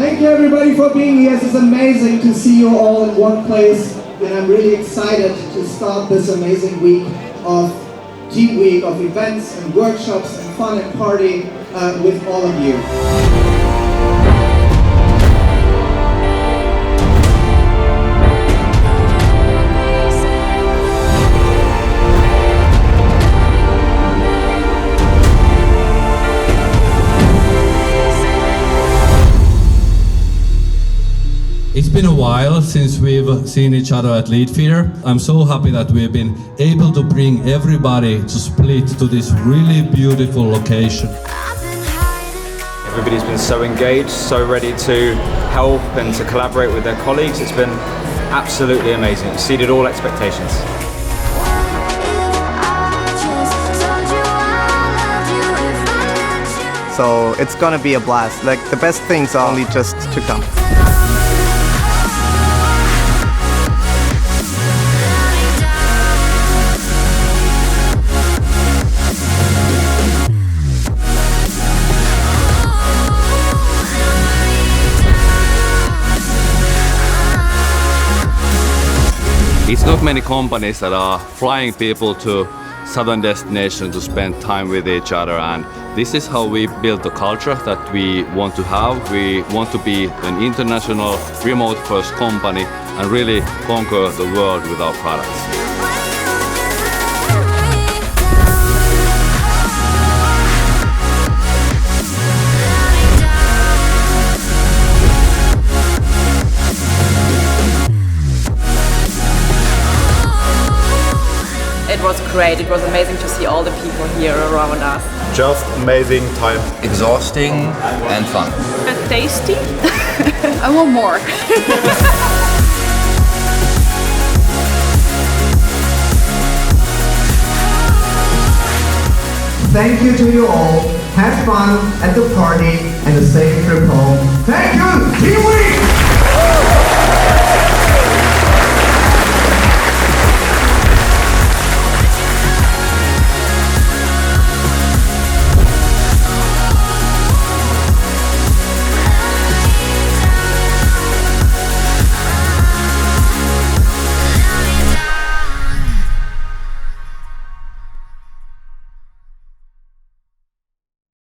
Thank you everybody for being here. It's amazing to see you all in one place, and I'm really excited to start this amazing week of TEAMWEEK, of events and workshops and fun and party with all of you. It's been a while since we've seen each other at Leadfeeder. I'm so happy that we've been able to bring everybody to Split to this really beautiful location. Everybody's been so engaged, so ready to help and to collaborate with their colleagues. It's been absolutely amazing. It exceeded all expectations. So it's gonna be a blast. Like, the best things are only just to come. It's not many companies that are flying people to southern destinations to spend time with each other, and this is how we build the culture that we want to have. We want to be an international remote first company and really conquer the world with our products. It was great. It was amazing to see all the people here around us. Just amazing time. Exhausting and fun. Tasty. I want more. Thank you to you all. Have fun at the party and a safe trip home. Thank you, TEAMWEEK!